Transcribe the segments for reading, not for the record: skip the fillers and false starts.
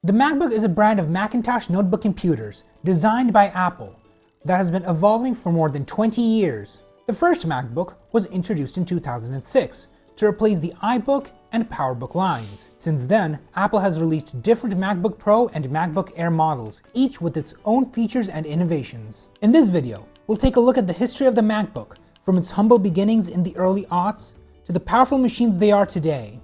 The MacBook is a brand of Macintosh notebook computers designed by Apple that has been evolving for more than 20 years. The first MacBook was introduced in 2006 to replace the iBook and PowerBook lines. Since then, Apple has released different MacBook Pro and MacBook Air models, each with its own features and innovations. In this video, we'll take a look at the history of the MacBook, from its humble beginnings in the early aughts to the powerful machines they are today.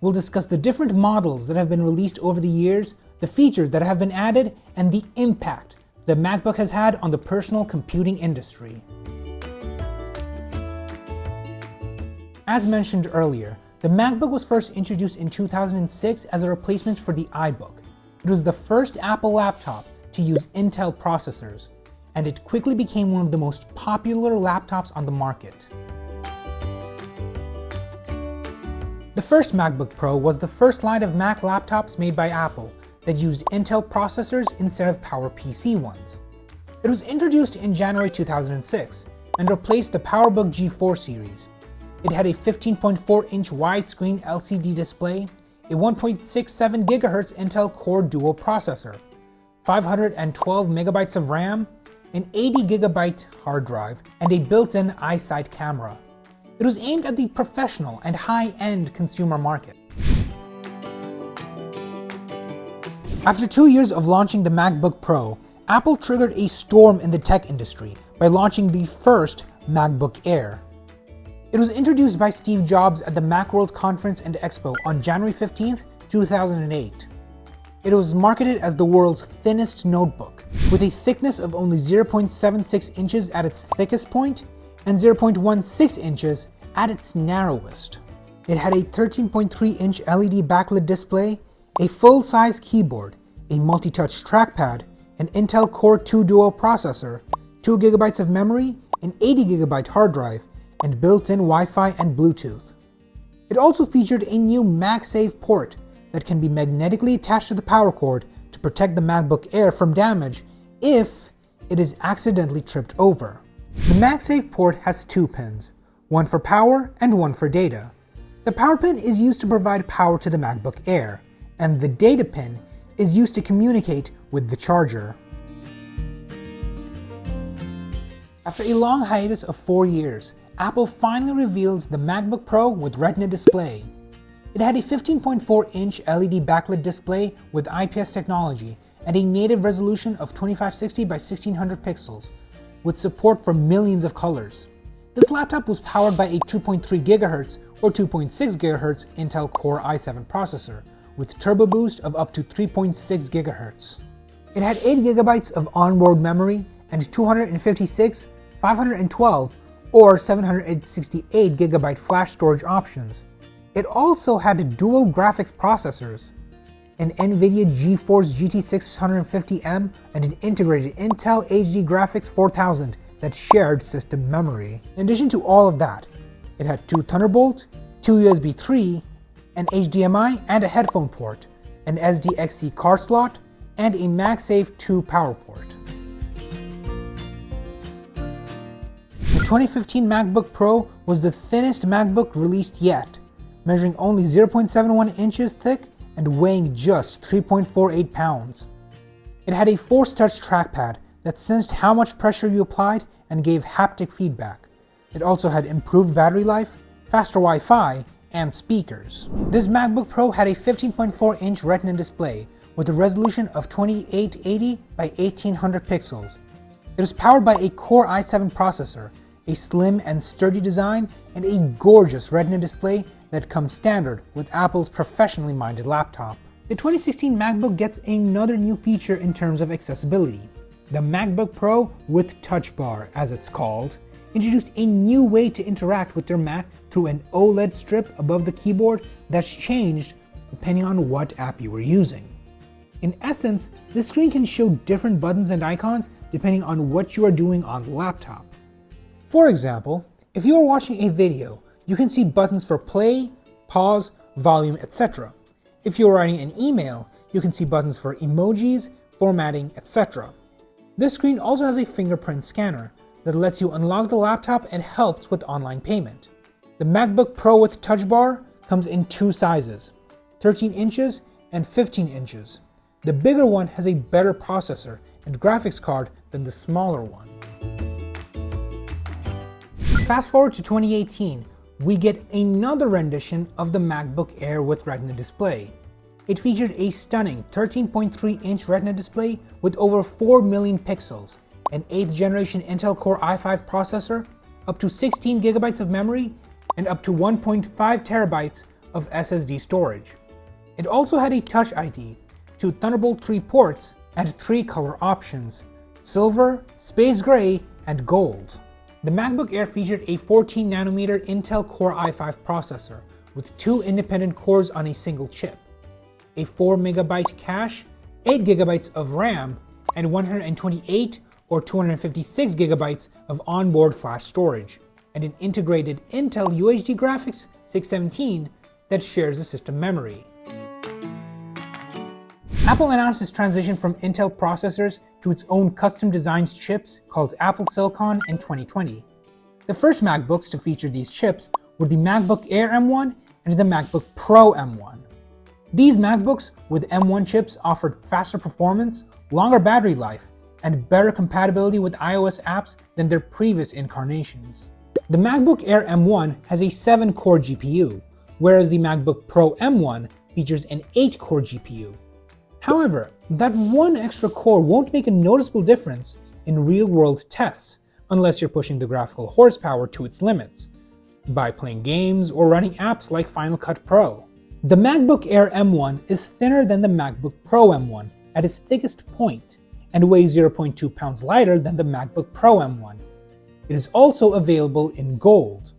We'll discuss the different models that have been released over the years, the features that have been added, and the impact the MacBook has had on the personal computing industry. As mentioned earlier, the MacBook was first introduced in 2006 as a replacement for the iBook. It was the first Apple laptop to use Intel processors, and it quickly became one of the most popular laptops on the market. The first MacBook Pro was the first line of Mac laptops made by Apple that used Intel processors instead of PowerPC ones. It was introduced in January 2006 and replaced the PowerBook G4 series. It had a 15.4-inch widescreen LCD display, a 1.67 GHz Intel Core Duo processor, 512 MB of RAM, an 80 GB hard drive, and a built-in iSight camera. It was aimed at the professional and high-end consumer market. After 2 years of launching the MacBook Pro, Apple triggered a storm in the tech industry by launching the first MacBook Air. It was introduced by Steve Jobs at the Macworld Conference and Expo on January 15, 2008. It was marketed as the world's thinnest notebook, with a thickness of only 0.76 inches at its thickest point and 0.16 inches at its narrowest. It had a 13.3-inch LED backlit display, a full-size keyboard, a multi-touch trackpad, an Intel Core 2 Duo processor, 2 GB of memory, an 80 GB hard drive, and built-in Wi-Fi and Bluetooth. It also featured a new MagSafe port that can be magnetically attached to the power cord to protect the MacBook Air from damage if it is accidentally tripped over. The MagSafe port has two pins, one for power and one for data. The power pin is used to provide power to the MacBook Air, and the data pin is used to communicate with the charger. After a long hiatus of 4 years, Apple finally revealed the MacBook Pro with Retina display. It had a 15.4-inch LED backlit display with IPS technology and a native resolution of 2560 by 1600 pixels, with support for millions of colors. This laptop was powered by a 2.3 GHz or 2.6 GHz Intel Core i7 processor with turbo boost of up to 3.6 GHz. It had 8 GB of onboard memory and 256, 512, or 768 GB flash storage options. It also had dual graphics processors, an NVIDIA GeForce GT 650M, and an integrated Intel HD Graphics 4000 that shared system memory. In addition to all of that, it had 2 Thunderbolt, 2 USB 3, an HDMI and a headphone port, an SDXC card slot, and a MagSafe 2 power port. The 2015 MacBook Pro was the thinnest MacBook released yet, measuring only 0.71 inches thick and weighing just 3.48 pounds. It had a Force Touch trackpad that sensed how much pressure you applied and gave haptic feedback. It also had improved battery life, faster Wi-Fi, and speakers. This MacBook Pro had a 15.4-inch Retina display with a resolution of 2880 by 1800 pixels. It was powered by a Core i7 processor, a slim and sturdy design, and a gorgeous Retina display that comes standard with Apple's professionally minded laptop. The 2016 MacBook gets another new feature in terms of accessibility. The MacBook Pro with Touch Bar, as it's called, introduced a new way to interact with your Mac through an OLED strip above the keyboard that's changed depending on what app you were using. In essence, this screen can show different buttons and icons depending on what you are doing on the laptop. For example, if you are watching a video, you can see buttons for play, pause, volume, etc. If you are writing an email, you can see buttons for emojis, formatting, etc. This screen also has a fingerprint scanner that lets you unlock the laptop and helps with online payment. The MacBook Pro with Touch Bar comes in 2 sizes, 13 inches and 15 inches. The bigger one has a better processor and graphics card than the smaller one. Fast forward to 2018, we get another rendition of the MacBook Air with Retina display. It featured a stunning 13.3-inch Retina display with over 4 million pixels, an 8th generation Intel Core i5 processor, up to 16 GB of memory, and up to 1.5 TB of SSD storage. It also had a Touch ID, 2 Thunderbolt 3 ports, and 3 color options: silver, space gray, and gold. The MacBook Air featured a 14nm Intel Core i5 processor with 2 independent cores on a single chip, a 4MB cache, 8GB of RAM, and 128 or 256GB of onboard flash storage, and an integrated Intel UHD Graphics 617 that shares the system memory. Apple announced its transition from Intel processors to its own custom-designed chips called Apple Silicon in 2020. The first MacBooks to feature these chips were the MacBook Air M1 and the MacBook Pro M1. These MacBooks with M1 chips offered faster performance, longer battery life, and better compatibility with iOS apps than their previous incarnations. The MacBook Air M1 has a 7-core GPU, whereas the MacBook Pro M1 features an 8-core GPU. However, that one extra core won't make a noticeable difference in real-world tests unless you're pushing the graphical horsepower to its limits, by playing games or running apps like Final Cut Pro. The MacBook Air M1 is thinner than the MacBook Pro M1 at its thickest point and weighs 0.2 pounds lighter than the MacBook Pro M1. It is also available in gold.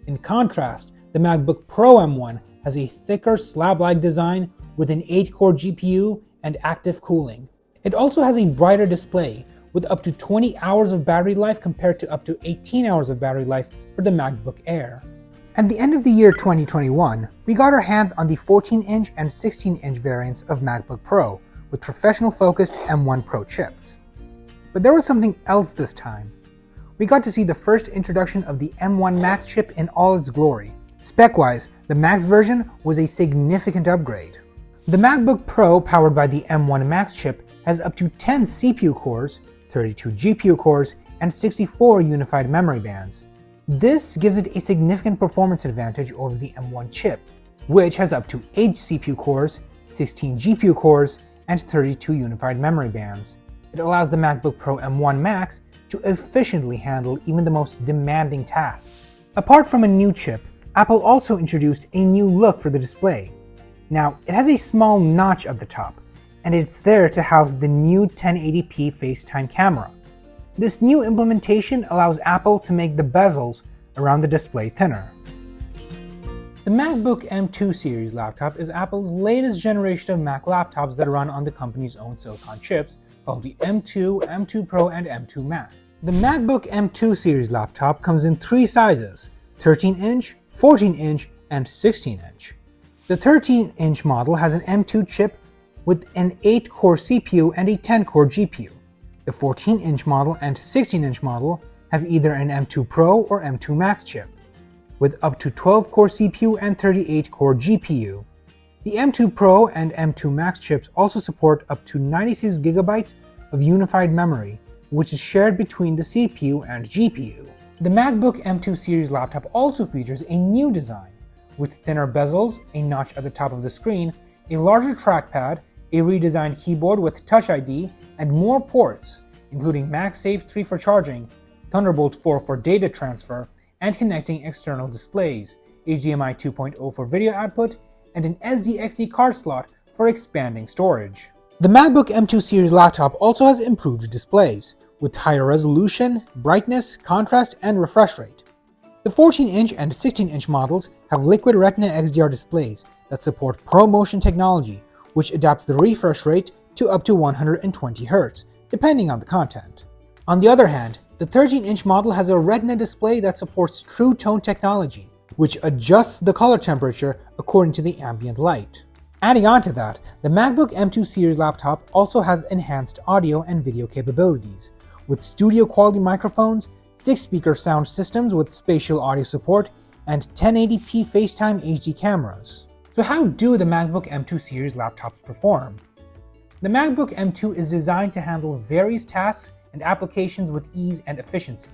In contrast, the MacBook Pro M1 has a thicker slab-like design with an 8-core GPU and active cooling. It also has a brighter display with up to 20 hours of battery life compared to up to 18 hours of battery life for the MacBook Air. At the end of the year 2021, we got our hands on the 14-inch and 16-inch variants of MacBook Pro with professional-focused M1 Pro chips. But there was something else this time. We got to see the first introduction of the M1 Max chip in all its glory. Spec-wise, the Max version was a significant upgrade. The MacBook Pro, powered by the M1 Max chip, has up to 10 CPU cores, 32 GPU cores, and 64 unified memory bands. This gives it a significant performance advantage over the M1 chip, which has up to 8 CPU cores, 16 GPU cores, and 32 unified memory bands. It allows the MacBook Pro M1 Max to efficiently handle even the most demanding tasks. Apart from a new chip, Apple also introduced a new look for the display. Now, it has a small notch at the top, and it's there to house the new 1080p FaceTime camera. This new implementation allows Apple to make the bezels around the display thinner. The MacBook M2 series laptop is Apple's latest generation of Mac laptops that run on the company's own silicon chips called the M2, M2 Pro, and M2 Mac. The MacBook M2 series laptop comes in 3 sizes: 13-inch, 14-inch, and 16-inch. The 13-inch model has an M2 chip with an 8-core CPU and a 10-core GPU. The 14-inch model and 16-inch model have either an M2 Pro or M2 Max chip, with up to 12-core CPU and 38-core GPU. The M2 Pro and M2 Max chips also support up to 96GB of unified memory, which is shared between the CPU and GPU. The MacBook M2 series laptop also features a new design, with thinner bezels, a notch at the top of the screen, a larger trackpad, a redesigned keyboard with Touch ID, and more ports, including MagSafe 3 for charging, Thunderbolt 4 for data transfer, and connecting external displays, HDMI 2.0 for video output, and an SDXC card slot for expanding storage. The MacBook M2 series laptop also has improved displays, with higher resolution, brightness, contrast, and refresh rate. The 14-inch and 16-inch models have Liquid Retina XDR displays that support ProMotion technology, which adapts the refresh rate to up to 120 Hz, depending on the content. On the other hand, the 13-inch model has a Retina display that supports True Tone technology, which adjusts the color temperature according to the ambient light. Adding on to that, the MacBook M2 series laptop also has enhanced audio and video capabilities, with studio-quality microphones, 6-speaker sound systems with spatial audio support, and 1080p FaceTime HD cameras. So how do the MacBook M2 series laptops perform? The MacBook M2 is designed to handle various tasks and applications with ease and efficiency.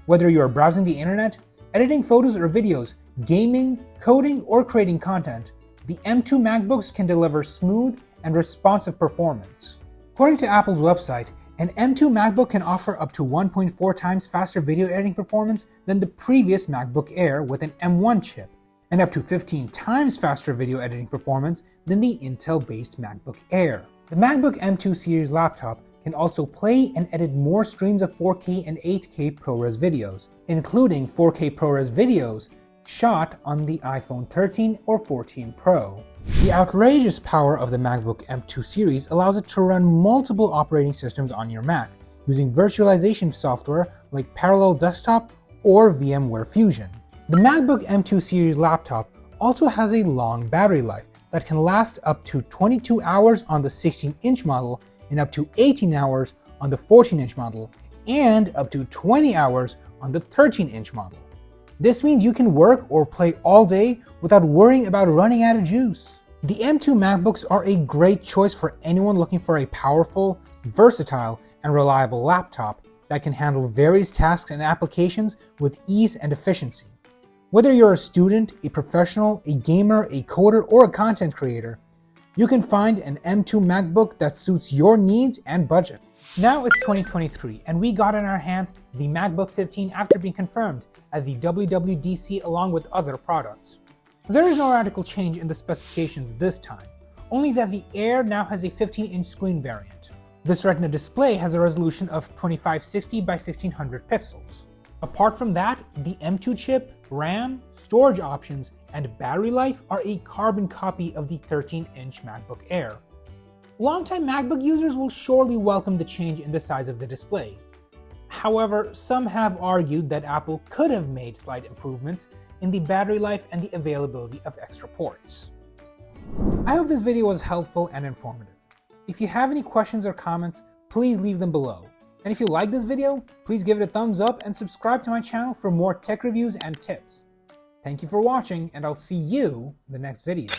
Whether you are browsing the internet, editing photos or videos, gaming, coding, or creating content, the M2 MacBooks can deliver smooth and responsive performance. According to Apple's website, an M2 MacBook can offer up to 1.4 times faster video editing performance than the previous MacBook Air with an M1 chip, and up to 15 times faster video editing performance than the Intel-based MacBook Air. The MacBook M2 series laptop can also play and edit more streams of 4K and 8K ProRes videos, including 4K ProRes videos shot on the iPhone 13 or 14 Pro. The outrageous power of the MacBook M2 series allows it to run multiple operating systems on your Mac, using virtualization software like Parallel Desktop or VMware Fusion. The MacBook M2 series laptop also has a long battery life that can last up to 22 hours on the 16-inch model and up to 18 hours on the 14-inch model, and up to 20 hours on the 13-inch model. This means you can work or play all day without worrying about running out of juice. The M2 MacBooks are a great choice for anyone looking for a powerful, versatile, and reliable laptop that can handle various tasks and applications with ease and efficiency. Whether you're a student, a professional, a gamer, a coder, or a content creator, you can find an M2 MacBook that suits your needs and budget. Now it's 2023, and we got in our hands the MacBook 15 after being confirmed at the WWDC along with other products. There is no radical change in the specifications this time, only that the Air now has a 15-inch screen variant. This Retina display has a resolution of 2560 by 1600 pixels. Apart from that, the M2 chip, RAM, storage options, and battery life are a carbon copy of the 13-inch MacBook Air. Longtime MacBook users will surely welcome the change in the size of the display. However, some have argued that Apple could have made slight improvements in the battery life and the availability of extra ports. I hope this video was helpful and informative. If you have any questions or comments, please leave them below. And if you like this video, please give it a thumbs up and subscribe to my channel for more tech reviews and tips. Thank you for watching, and I'll see you in the next video.